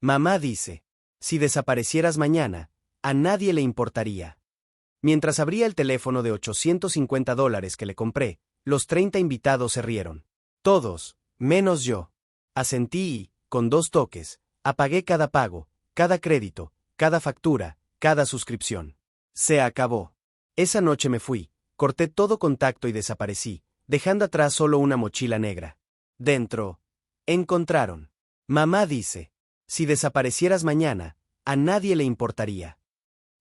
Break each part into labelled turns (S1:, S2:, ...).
S1: Mamá dice, si desaparecieras mañana, a nadie le importaría. Mientras abría el teléfono de $850 que le compré, los 30 invitados se rieron. Todos, menos yo. Asentí y, con 2 toques, apagué cada pago, cada crédito, cada factura, cada suscripción. Se acabó. Esa noche me fui, corté todo contacto y desaparecí, dejando atrás solo una mochila negra. Dentro, encontraron. Mamá dice, si desaparecieras mañana, a nadie le importaría.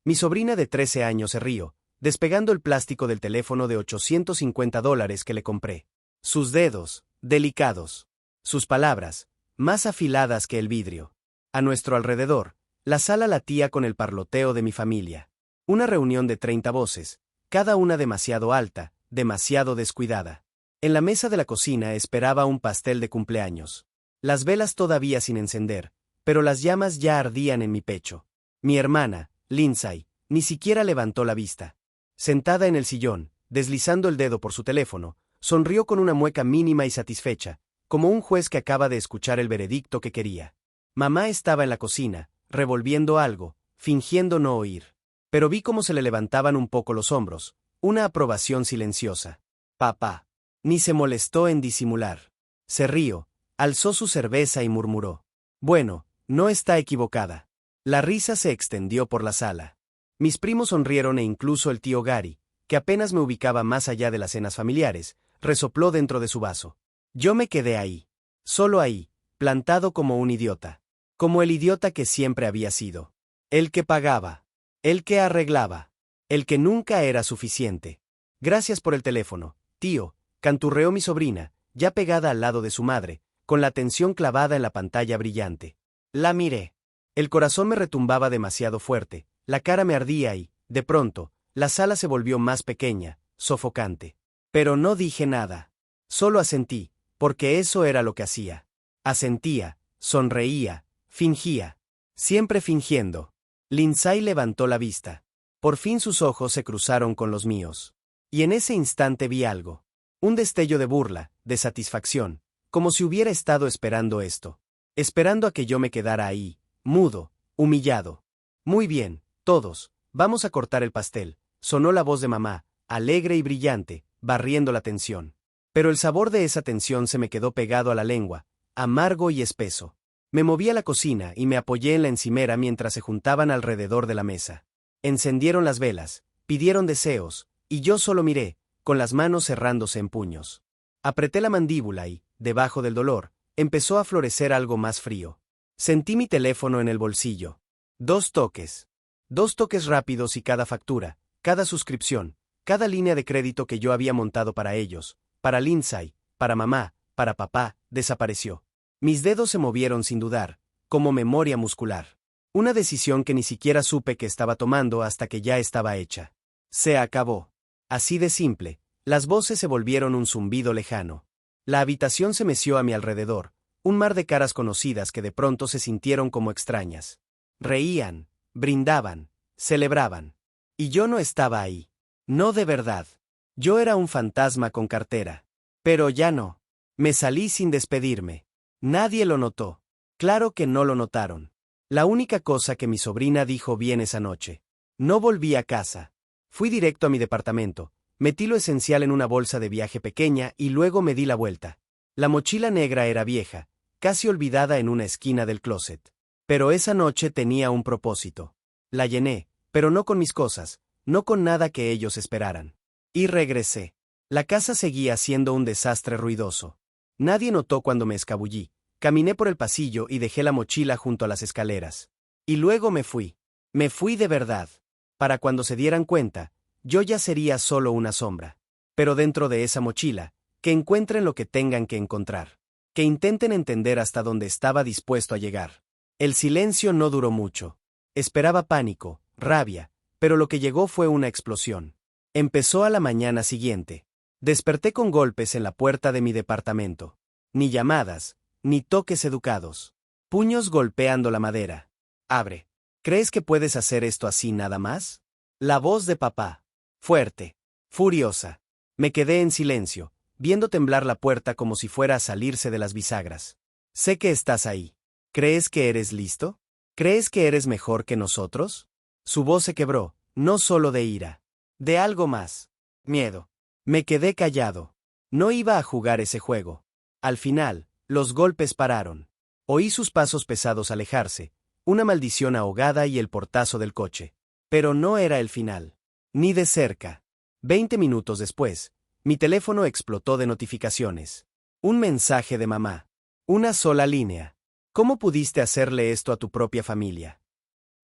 S1: Mi sobrina de 13 años se rió, despegando el plástico del teléfono de $850 que le compré. Sus dedos, delicados. Sus palabras, más afiladas que el vidrio. A nuestro alrededor, la sala latía con el parloteo de mi familia. Una reunión de 30 voces, cada una demasiado alta, demasiado descuidada. En la mesa de la cocina esperaba un pastel de cumpleaños. Las velas todavía sin encender, pero las llamas ya ardían en mi pecho. Mi hermana, Lindsay, ni siquiera levantó la vista. Sentada en el sillón, deslizando el dedo por su teléfono, sonrió con una mueca mínima y satisfecha, como un juez que acaba de escuchar el veredicto que quería. Mamá estaba en la cocina, revolviendo algo, fingiendo no oír. Pero vi cómo se le levantaban un poco los hombros, una aprobación silenciosa. Papá. Ni se molestó en disimular. Se rió, alzó su cerveza y murmuró. Bueno, no está equivocada. La risa se extendió por la sala. Mis primos sonrieron e incluso el tío Gary, que apenas me ubicaba más allá de las cenas familiares, resopló dentro de su vaso. Yo me quedé ahí. Solo ahí, plantado como un idiota. Como el idiota que siempre había sido. El que pagaba. El que arreglaba. El que nunca era suficiente. Gracias por el teléfono, tío, canturreó mi sobrina, ya pegada al lado de su madre, con la atención clavada en la pantalla brillante. La miré. El corazón me retumbaba demasiado fuerte, la cara me ardía y, de pronto, la sala se volvió más pequeña, sofocante. Pero no dije nada. Solo asentí, porque eso era lo que hacía. Asentía, sonreía, fingía. Siempre fingiendo. Lindsay levantó la vista. Por fin sus ojos se cruzaron con los míos. Y en ese instante vi algo. Un destello de burla, de satisfacción, como si hubiera estado esperando esto. Esperando a que yo me quedara ahí, mudo, humillado. Muy bien, todos, vamos a cortar el pastel, sonó la voz de mamá, alegre y brillante, barriendo la tensión. Pero el sabor de esa tensión se me quedó pegado a la lengua, amargo y espeso. Me moví a la cocina y me apoyé en la encimera mientras se juntaban alrededor de la mesa. Encendieron las velas, pidieron deseos, y yo solo miré, con las manos cerrándose en puños. Apreté la mandíbula y, debajo del dolor, empezó a florecer algo más frío. Sentí mi teléfono en el bolsillo. 2 toques. 2 toques rápidos y cada factura, cada suscripción, cada línea de crédito que yo había montado para ellos, para Lindsay, para mamá, para papá, desapareció. Mis dedos se movieron sin dudar, como memoria muscular. Una decisión que ni siquiera supe que estaba tomando hasta que ya estaba hecha. Se acabó. Así de simple, las voces se volvieron un zumbido lejano. La habitación se meció a mi alrededor, un mar de caras conocidas que de pronto se sintieron como extrañas. Reían, brindaban, celebraban. Y yo no estaba ahí. No de verdad. Yo era un fantasma con cartera. Pero ya no. Me salí sin despedirme. Nadie lo notó. Claro que no lo notaron. La única cosa que mi sobrina dijo bien esa noche. No volví a casa. Fui directo a mi departamento, metí lo esencial en una bolsa de viaje pequeña y luego me di la vuelta. La mochila negra era vieja, casi olvidada en una esquina del closet. Pero esa noche tenía un propósito. La llené, pero no con mis cosas, no con nada que ellos esperaran. Y regresé. La casa seguía siendo un desastre ruidoso. Nadie notó cuando me escabullí. Caminé por el pasillo y dejé la mochila junto a las escaleras. Y luego me fui. Me fui de verdad. Para cuando se dieran cuenta, yo ya sería solo una sombra. Pero dentro de esa mochila, que encuentren lo que tengan que encontrar. Que intenten entender hasta dónde estaba dispuesto a llegar. El silencio no duró mucho. Esperaba pánico, rabia, pero lo que llegó fue una explosión. Empezó a la mañana siguiente. Desperté con golpes en la puerta de mi departamento. Ni llamadas, ni toques educados. Puños golpeando la madera. Abre. ¿Crees que puedes hacer esto así nada más? La voz de papá. Fuerte. Furiosa. Me quedé en silencio, viendo temblar la puerta como si fuera a salirse de las bisagras. Sé que estás ahí. ¿Crees que eres listo? ¿Crees que eres mejor que nosotros? Su voz se quebró, no solo de ira. De algo más. Miedo. Me quedé callado. No iba a jugar ese juego. Al final, los golpes pararon. Oí sus pasos pesados alejarse, una maldición ahogada y el portazo del coche. Pero no era el final. Ni de cerca. 20 minutos después, mi teléfono explotó de notificaciones. Un mensaje de mamá. Una sola línea. ¿Cómo pudiste hacerle esto a tu propia familia?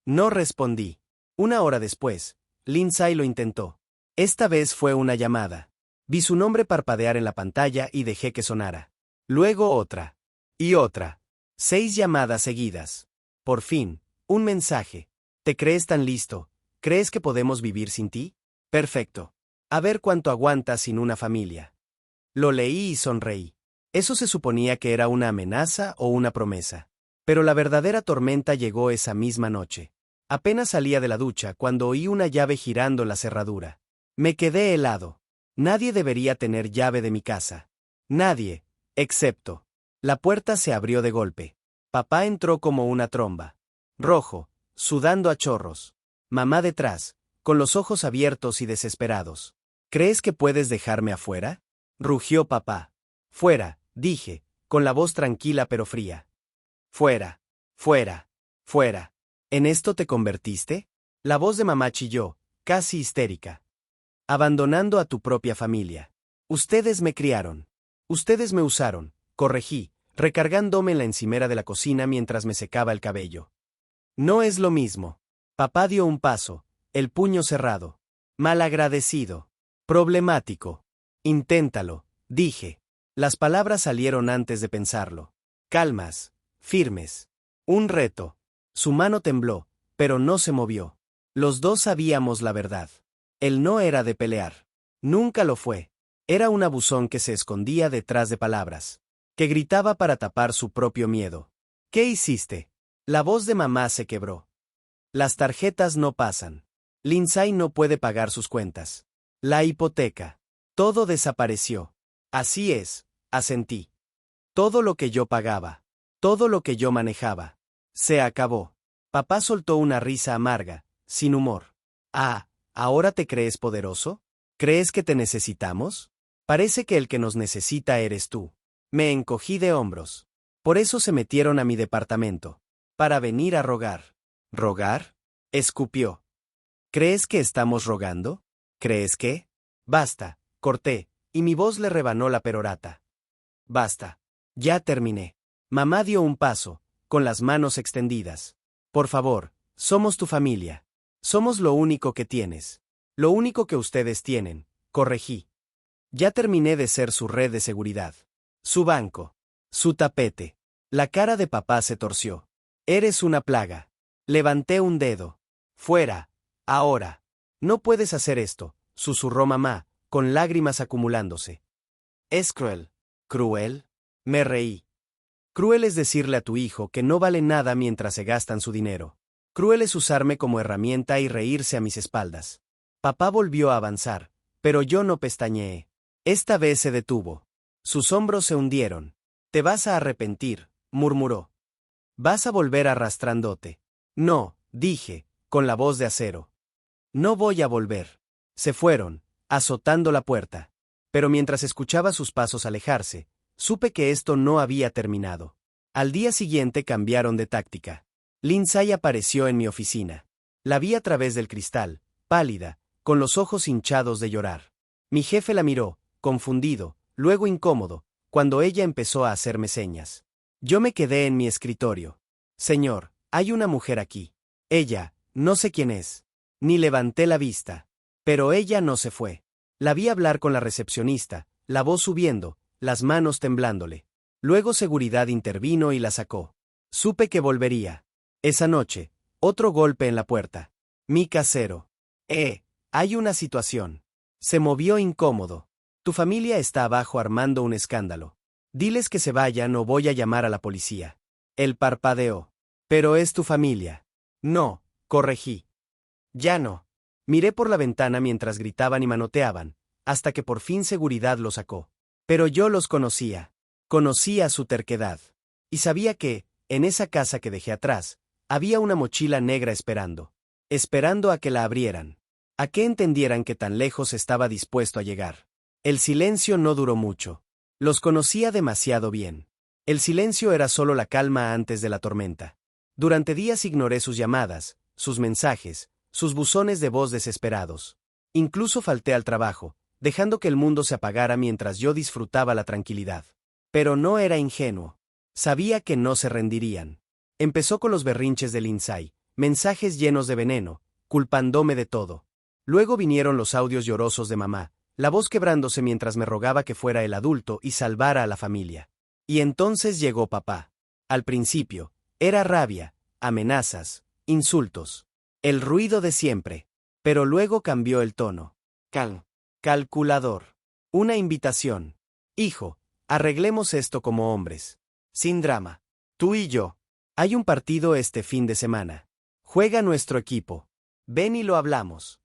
S1: No respondí. Una hora después, Lindsay lo intentó. Esta vez fue una llamada. Vi su nombre parpadear en la pantalla y dejé que sonara. Luego otra. Y otra. 6 llamadas seguidas. Por fin, un mensaje. ¿Te crees tan listo? ¿Crees que podemos vivir sin ti? Perfecto. A ver cuánto aguantas sin una familia. Lo leí y sonreí. Eso se suponía que era una amenaza o una promesa. Pero la verdadera tormenta llegó esa misma noche. Apenas salía de la ducha cuando oí una llave girando en la cerradura. Me quedé helado. Nadie debería tener llave de mi casa. Nadie, excepto. La puerta se abrió de golpe. Papá entró como una tromba. Rojo, sudando a chorros. Mamá detrás, con los ojos abiertos y desesperados. ¿Crees que puedes dejarme afuera? Rugió papá. Fuera, dije, con la voz tranquila pero fría. Fuera, fuera, fuera. ¿En esto te convertiste? La voz de mamá chilló, casi histérica. Abandonando a tu propia familia. Ustedes me criaron. Ustedes me usaron, corregí, recargándome en la encimera de la cocina mientras me secaba el cabello. No es lo mismo. Papá dio un paso, el puño cerrado. Malagradecido. Problemático. Inténtalo, dije. Las palabras salieron antes de pensarlo. Calmas, firmes. Un reto. Su mano tembló, pero no se movió. Los dos sabíamos la verdad. Él no era de pelear. Nunca lo fue. Era un abusón que se escondía detrás de palabras. Que gritaba para tapar su propio miedo. ¿Qué hiciste? La voz de mamá se quebró. Las tarjetas no pasan. Lindsay no puede pagar sus cuentas. La hipoteca. Todo desapareció. Así es, asentí. Todo lo que yo pagaba. Todo lo que yo manejaba. Se acabó. Papá soltó una risa amarga, sin humor. Ah, ¿ahora te crees poderoso? ¿Crees que te necesitamos? Parece que el que nos necesita eres tú. Me encogí de hombros. Por eso se metieron a mi departamento. Para venir a rogar. ¿Rogar? Escupió. ¿Crees que estamos rogando? ¿Crees que? Basta, corté, y mi voz le rebanó la perorata. Basta. Ya terminé. Mamá dio un paso, con las manos extendidas. Por favor, somos tu familia. Somos lo único que tienes. Lo único que ustedes tienen, corregí. Ya terminé de ser su red de seguridad. Su banco. Su tapete. La cara de papá se torció. Eres una plaga. Levanté un dedo. Fuera. Ahora. No puedes hacer esto, susurró mamá, con lágrimas acumulándose. Es cruel. ¿Cruel? Me reí. Cruel es decirle a tu hijo que no vale nada mientras se gastan su dinero. Cruel es usarme como herramienta y reírse a mis espaldas. Papá volvió a avanzar, pero yo no pestañeé. Esta vez se detuvo. Sus hombros se hundieron. Te vas a arrepentir, murmuró. Vas a volver arrastrándote. No, dije, con la voz de acero. No voy a volver. Se fueron, azotando la puerta. Pero mientras escuchaba sus pasos alejarse, supe que esto no había terminado. Al día siguiente cambiaron de táctica. Lindsay apareció en mi oficina. La vi a través del cristal, pálida, con los ojos hinchados de llorar. Mi jefe la miró, confundido, luego incómodo, cuando ella empezó a hacerme señas. Yo me quedé en mi escritorio. Señor, hay una mujer aquí. Ella, no sé quién es. Ni levanté la vista. Pero ella no se fue. La vi hablar con la recepcionista, la voz subiendo, las manos temblándole. Luego seguridad intervino y la sacó. Supe que volvería. Esa noche, otro golpe en la puerta. Mi casero. Hay una situación. Se movió incómodo. Tu familia está abajo armando un escándalo. Diles que se vayan o voy a llamar a la policía. Él parpadeó. Pero es tu familia. No, corregí. Ya no. Miré por la ventana mientras gritaban y manoteaban, hasta que por fin seguridad lo sacó. Pero yo los conocía. Conocía su terquedad. Y sabía que, en esa casa que dejé atrás, había una mochila negra esperando a que la abrieran, a que entendieran que tan lejos estaba dispuesto a llegar. El silencio no duró mucho. Los conocía demasiado bien. El silencio era solo la calma antes de la tormenta. Durante días ignoré sus llamadas, sus mensajes, sus buzones de voz desesperados. Incluso falté al trabajo, dejando que el mundo se apagara mientras yo disfrutaba la tranquilidad. Pero no era ingenuo. Sabía que no se rendirían. Empezó con los berrinches de Lindsay, mensajes llenos de veneno, culpándome de todo. Luego vinieron los audios llorosos de mamá, la voz quebrándose mientras me rogaba que fuera el adulto y salvara a la familia. Y entonces llegó papá. Al principio, era rabia, amenazas, insultos. El ruido de siempre. Pero luego cambió el tono. Calculador. Una invitación. Hijo, arreglemos esto como hombres. Sin drama. Tú y yo. Hay un partido este fin de semana. Juega nuestro equipo. Ven y lo hablamos.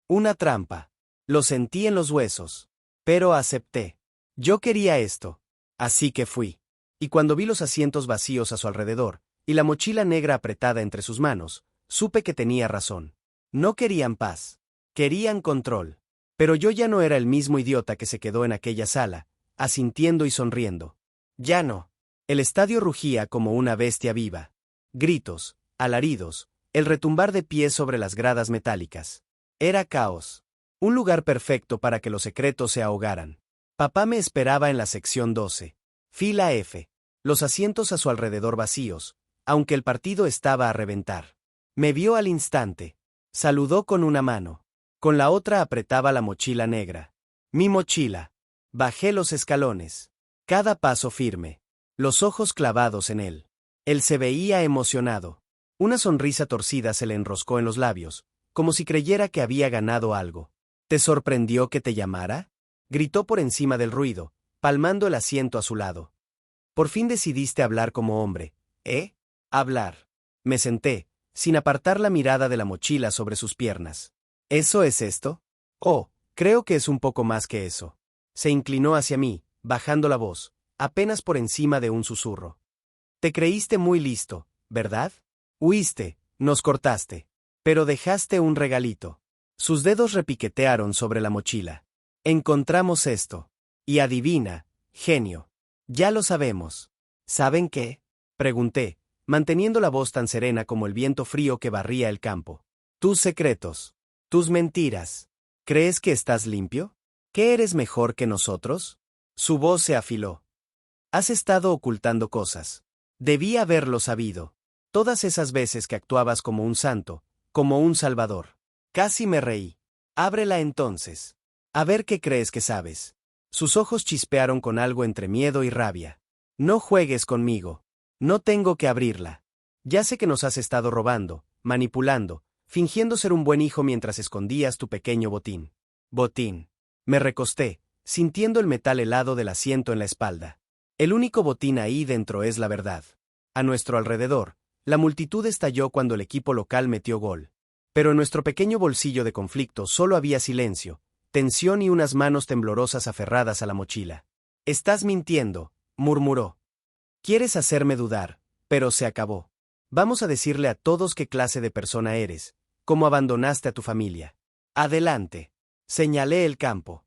S1: Una trampa. Lo sentí en los huesos. Pero acepté. Yo quería esto. Así que fui. Y cuando vi los asientos vacíos a su alrededor, y la mochila negra apretada entre sus manos, supe que tenía razón. No querían paz. Querían control. Pero yo ya no era el mismo idiota que se quedó en aquella sala, asintiendo y sonriendo. Ya no. El estadio rugía como una bestia viva. Gritos, alaridos, el retumbar de pies sobre las gradas metálicas. Era caos. Un lugar perfecto para que los secretos se ahogaran. Papá me esperaba en la sección 12. Fila F. Los asientos a su alrededor vacíos, aunque el partido estaba a reventar. Me vio al instante. Saludó con una mano. Con la otra apretaba la mochila negra. Mi mochila. Bajé los escalones. Cada paso firme. Los ojos clavados en él. Él se veía emocionado. Una sonrisa torcida se le enroscó en los labios, como si creyera que había ganado algo. ¿Te sorprendió que te llamara? Gritó por encima del ruido, palmando el asiento a su lado. Por fin decidiste hablar como hombre, ¿eh? Hablar. Me senté, sin apartar la mirada de la mochila sobre sus piernas. ¿Eso es esto? Oh, creo que es un poco más que eso. Se inclinó hacia mí, bajando la voz, apenas por encima de un susurro. Te creíste muy listo, ¿verdad? Huiste, nos cortaste. Pero dejaste un regalito. Sus dedos repiquetearon sobre la mochila. Encontramos esto. Y adivina, genio. Ya lo sabemos. ¿Saben qué? Pregunté, manteniendo la voz tan serena como el viento frío que barría el campo. Tus secretos. Tus mentiras. ¿Crees que estás limpio? ¿Que eres mejor que nosotros? Su voz se afiló. Has estado ocultando cosas. Debí haberlo sabido. Todas esas veces que actuabas como un santo, como un salvador. Casi me reí. Ábrela entonces. A ver qué crees que sabes. Sus ojos chispearon con algo entre miedo y rabia. No juegues conmigo. No tengo que abrirla. Ya sé que nos has estado robando, manipulando, fingiendo ser un buen hijo mientras escondías tu pequeño botín. Botín. Me recosté, sintiendo el metal helado del asiento en la espalda. El único botín ahí dentro es la verdad. A nuestro alrededor, la multitud estalló cuando el equipo local metió gol. Pero en nuestro pequeño bolsillo de conflicto solo había silencio, tensión y unas manos temblorosas aferradas a la mochila. Estás mintiendo, murmuró. Quieres hacerme dudar, pero se acabó. Vamos a decirle a todos qué clase de persona eres, cómo abandonaste a tu familia. Adelante. Señalé el campo.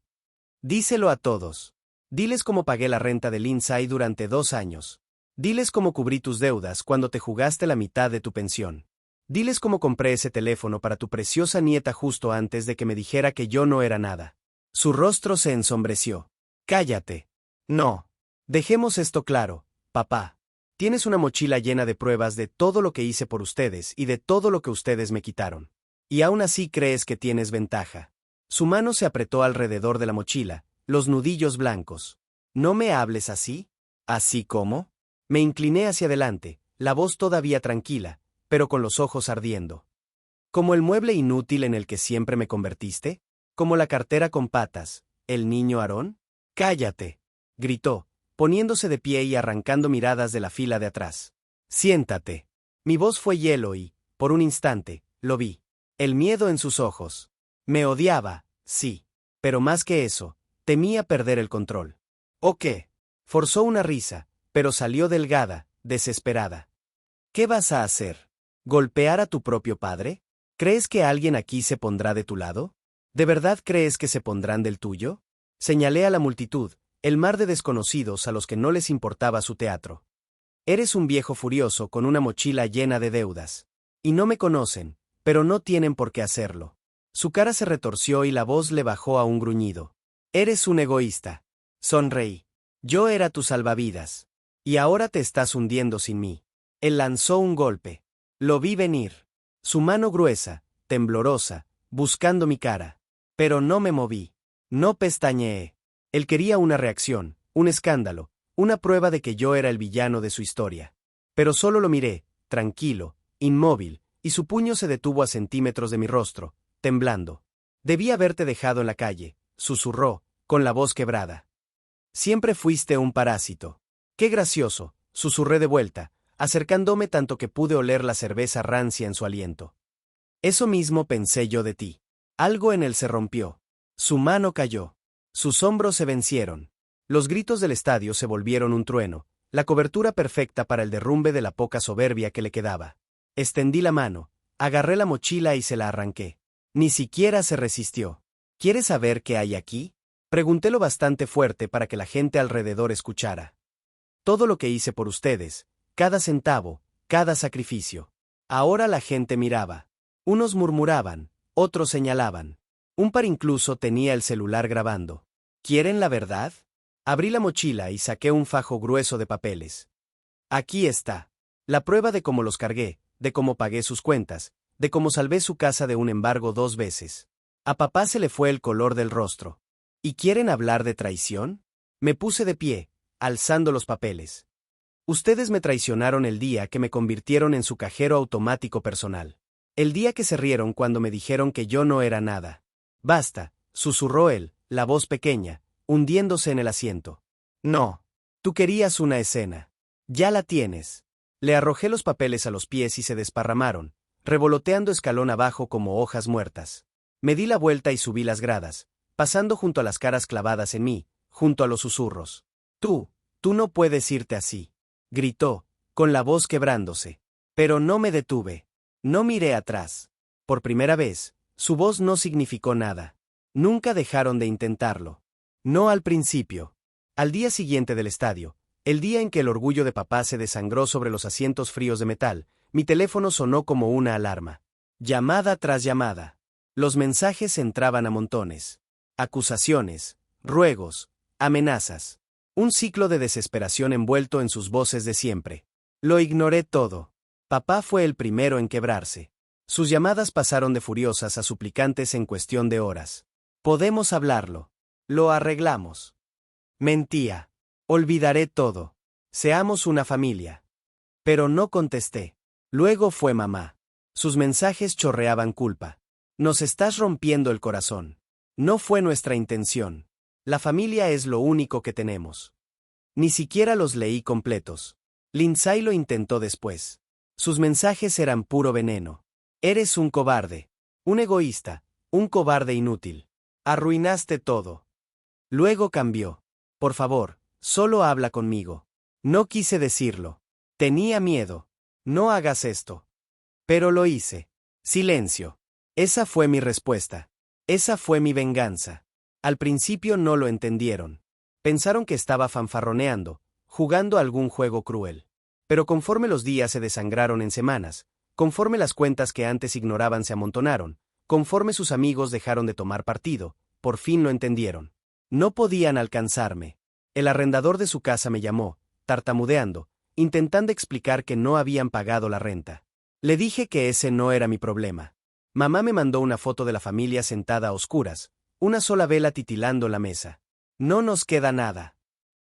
S1: Díselo a todos. Diles cómo pagué la renta de Lindsay durante 2 años. Diles cómo cubrí tus deudas cuando te jugaste la mitad de tu pensión. Diles cómo compré ese teléfono para tu preciosa nieta justo antes de que me dijera que yo no era nada. Su rostro se ensombreció. Cállate. No. Dejemos esto claro, papá. Tienes una mochila llena de pruebas de todo lo que hice por ustedes y de todo lo que ustedes me quitaron. Y aún así crees que tienes ventaja. Su mano se apretó alrededor de la mochila, los nudillos blancos. ¿No me hables así? ¿Así cómo? Me incliné hacia adelante, la voz todavía tranquila, pero con los ojos ardiendo. ¿Como el mueble inútil en el que siempre me convertiste? ¿Como la cartera con patas, el niño Aarón? ¡Cállate!, gritó, poniéndose de pie y arrancando miradas de la fila de atrás. Siéntate. Mi voz fue hielo y, por un instante, lo vi. El miedo en sus ojos. Me odiaba, sí. Pero más que eso, temía perder el control. ¿O qué? Forzó una risa, pero salió delgada, desesperada. ¿Qué vas a hacer? ¿Golpear a tu propio padre? ¿Crees que alguien aquí se pondrá de tu lado? ¿De verdad crees que se pondrán del tuyo? Señalé a la multitud, el mar de desconocidos a los que no les importaba su teatro. Eres un viejo furioso con una mochila llena de deudas. Y no me conocen, pero no tienen por qué hacerlo. Su cara se retorció y la voz le bajó a un gruñido. Eres un egoísta. Sonreí. Yo era tu salvavidas. Y ahora te estás hundiendo sin mí. Él lanzó un golpe. Lo vi venir. Su mano gruesa, temblorosa, buscando mi cara. Pero no me moví. No pestañeé. Él quería una reacción, un escándalo, una prueba de que yo era el villano de su historia. Pero solo lo miré, tranquilo, inmóvil, y su puño se detuvo a centímetros de mi rostro, temblando. Debí haberte dejado en la calle, susurró, con la voz quebrada. Siempre fuiste un parásito. Qué gracioso, susurré de vuelta, acercándome tanto que pude oler la cerveza rancia en su aliento. Eso mismo pensé yo de ti. Algo en él se rompió. Su mano cayó. Sus hombros se vencieron. Los gritos del estadio se volvieron un trueno, la cobertura perfecta para el derrumbe de la poca soberbia que le quedaba. Extendí la mano, agarré la mochila y se la arranqué. Ni siquiera se resistió. ¿Quieres saber qué hay aquí? Pregunté lo bastante fuerte para que la gente alrededor escuchara. Todo lo que hice por ustedes, cada centavo, cada sacrificio. Ahora la gente miraba. Unos murmuraban, otros señalaban. Un par incluso tenía el celular grabando. ¿Quieren la verdad? Abrí la mochila y saqué un fajo grueso de papeles. Aquí está. La prueba de cómo los cargué, de cómo pagué sus cuentas, de cómo salvé su casa de un embargo 2 veces. A papá se le fue el color del rostro. ¿Y quieren hablar de traición? Me puse de pie, alzando los papeles. Ustedes me traicionaron el día que me convirtieron en su cajero automático personal. El día que se rieron cuando me dijeron que yo no era nada. Basta, susurró él, la voz pequeña, hundiéndose en el asiento. No. Tú querías una escena. Ya la tienes. Le arrojé los papeles a los pies y se desparramaron, revoloteando escalón abajo como hojas muertas. Me di la vuelta y subí las gradas, pasando junto a las caras clavadas en mí, junto a los susurros. Tú no puedes irte así. Gritó, con la voz quebrándose. Pero no me detuve. No miré atrás. Por primera vez, su voz no significó nada. Nunca dejaron de intentarlo. No al principio. Al día siguiente del estadio, el día en que el orgullo de papá se desangró sobre los asientos fríos de metal, mi teléfono sonó como una alarma. Llamada tras llamada. Los mensajes entraban a montones. Acusaciones, ruegos, amenazas. Un ciclo de desesperación envuelto en sus voces de siempre. Lo ignoré todo. Papá fue el primero en quebrarse. Sus llamadas pasaron de furiosas a suplicantes en cuestión de horas. Podemos hablarlo. Lo arreglamos. Mentía. Olvidaré todo. Seamos una familia. Pero no contesté. Luego fue mamá. Sus mensajes chorreaban culpa. Nos estás rompiendo el corazón. No fue nuestra intención. La familia es lo único que tenemos. Ni siquiera los leí completos. Lindsay lo intentó después. Sus mensajes eran puro veneno. Eres un cobarde. Un egoísta. Un cobarde inútil. Arruinaste todo. Luego cambió. Por favor, solo habla conmigo. No quise decirlo. Tenía miedo. No hagas esto. Pero lo hice. Silencio. Esa fue mi respuesta. Esa fue mi venganza. Al principio no lo entendieron. Pensaron que estaba fanfarroneando, jugando algún juego cruel. Pero conforme los días se desangraron en semanas, conforme las cuentas que antes ignoraban se amontonaron, conforme sus amigos dejaron de tomar partido, por fin lo entendieron. No podían alcanzarme. El arrendador de su casa me llamó, tartamudeando, intentando explicar que no habían pagado la renta. Le dije que ese no era mi problema. Mamá me mandó una foto de la familia sentada a oscuras, una sola vela titilando la mesa. No nos queda nada.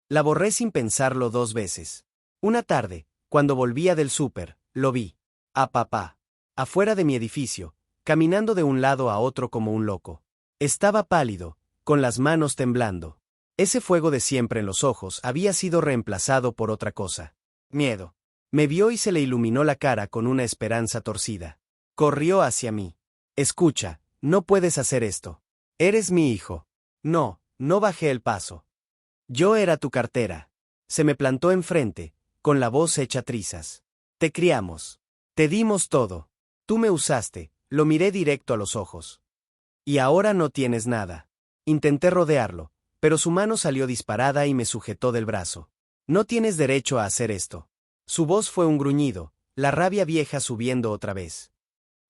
S1: La borré sin pensarlo 2 veces. Una tarde, cuando volvía del súper, lo vi. A papá. Afuera de mi edificio, caminando de un lado a otro como un loco. Estaba pálido, con las manos temblando. Ese fuego de siempre en los ojos había sido reemplazado por otra cosa. Miedo. Me vio y se le iluminó la cara con una esperanza torcida. Corrió hacia mí. Escucha, no puedes hacer esto. Eres mi hijo. No, no bajé el paso. Yo era tu cartera. Se me plantó enfrente, con la voz hecha trizas. Te criamos. Te dimos todo. Tú me usaste, lo miré directo a los ojos. Y ahora no tienes nada. Intenté rodearlo, pero su mano salió disparada y me sujetó del brazo. No tienes derecho a hacer esto. Su voz fue un gruñido, la rabia vieja subiendo otra vez.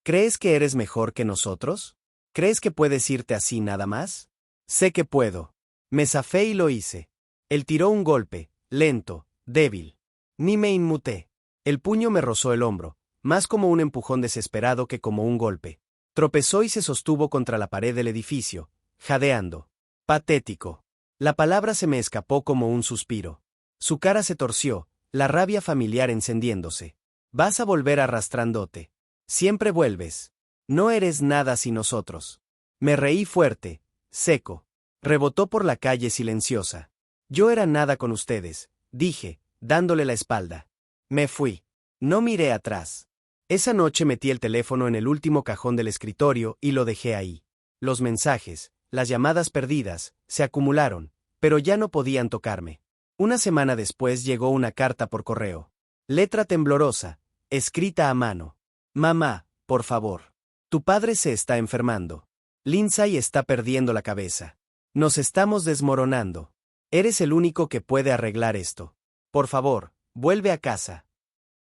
S1: ¿Crees que eres mejor que nosotros? ¿Crees que puedes irte así nada más? Sé que puedo. Me zafé y lo hice. Él tiró un golpe, lento, débil. Ni me inmuté. El puño me rozó el hombro, más como un empujón desesperado que como un golpe. Tropezó y se sostuvo contra la pared del edificio, jadeando. Patético. La palabra se me escapó como un suspiro. Su cara se torció, la rabia familiar encendiéndose. Vas a volver arrastrándote. Siempre vuelves. No eres nada sin nosotros. Me reí fuerte, seco. Rebotó por la calle silenciosa. Yo era nada con ustedes, dije, dándole la espalda. Me fui. No miré atrás. Esa noche metí el teléfono en el último cajón del escritorio y lo dejé ahí. Los mensajes, las llamadas perdidas, se acumularon, pero ya no podían tocarme. Una semana después llegó una carta por correo. Letra temblorosa, escrita a mano. Mamá, por favor. Tu padre se está enfermando. Lindsay está perdiendo la cabeza. Nos estamos desmoronando. Eres el único que puede arreglar esto. Por favor, vuelve a casa.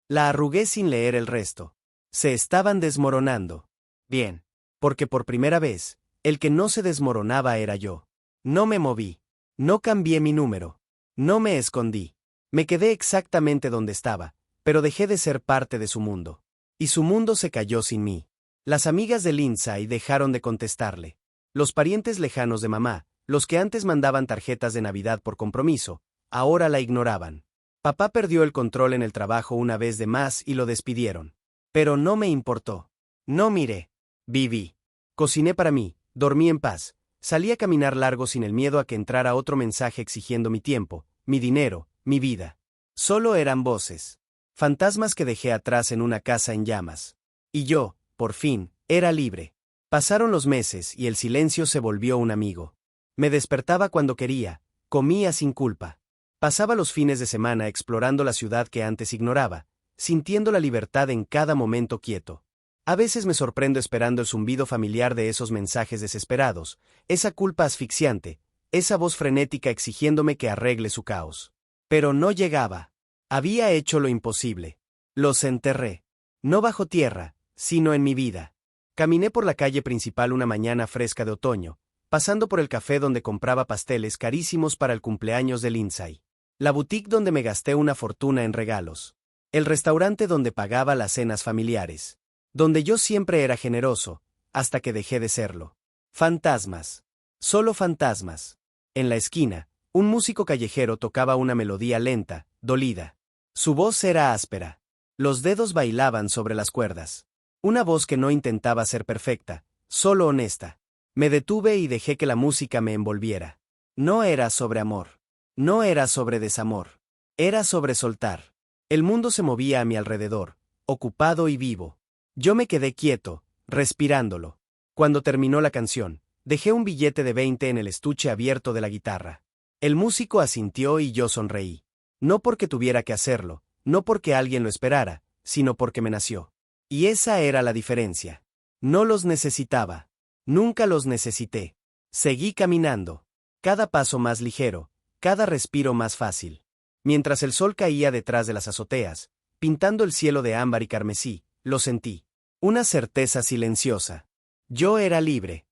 S1: La arrugué sin leer el resto. Se estaban desmoronando. Bien. Porque por primera vez, el que no se desmoronaba era yo. No me moví. No cambié mi número. No me escondí. Me quedé exactamente donde estaba, pero dejé de ser parte de su mundo. Y su mundo se cayó sin mí. Las amigas de Lindsay dejaron de contestarle. Los parientes lejanos de mamá, los que antes mandaban tarjetas de Navidad por compromiso, ahora la ignoraban. Papá perdió el control en el trabajo una vez de más y lo despidieron. Pero no me importó. No miré. Viví. Cociné para mí, dormí en paz, salí a caminar largo sin el miedo a que entrara otro mensaje exigiendo mi tiempo, mi dinero, mi vida. Solo eran voces. Fantasmas que dejé atrás en una casa en llamas. Y yo, por fin, era libre. Pasaron los meses y el silencio se volvió un amigo. Me despertaba cuando quería, comía sin culpa. Pasaba los fines de semana explorando la ciudad que antes ignoraba, sintiendo la libertad en cada momento quieto. A veces me sorprendo esperando el zumbido familiar de esos mensajes desesperados, esa culpa asfixiante, esa voz frenética exigiéndome que arregle su caos. Pero no llegaba. Había hecho lo imposible. Los enterré. No bajo tierra, sino en mi vida. Caminé por la calle principal una mañana fresca de otoño, pasando por el café donde compraba pasteles carísimos para el cumpleaños de Lindsay. La boutique donde me gasté una fortuna en regalos. El restaurante donde pagaba las cenas familiares. Donde yo siempre era generoso, hasta que dejé de serlo. Fantasmas. Solo fantasmas. En la esquina, un músico callejero tocaba una melodía lenta, dolida. Su voz era áspera. Los dedos bailaban sobre las cuerdas. Una voz que no intentaba ser perfecta, solo honesta. Me detuve y dejé que la música me envolviera. No era sobre amor. No era sobre desamor. Era sobre soltar. El mundo se movía a mi alrededor, ocupado y vivo. Yo me quedé quieto, respirándolo. Cuando terminó la canción, dejé un billete de 20 en el estuche abierto de la guitarra. El músico asintió y yo sonreí. No porque tuviera que hacerlo, no porque alguien lo esperara, sino porque me nació. Y esa era la diferencia. No los necesitaba. Nunca los necesité. Seguí caminando. Cada paso más ligero, cada respiro más fácil. Mientras el sol caía detrás de las azoteas, pintando el cielo de ámbar y carmesí, lo sentí. Una certeza silenciosa. Yo era libre.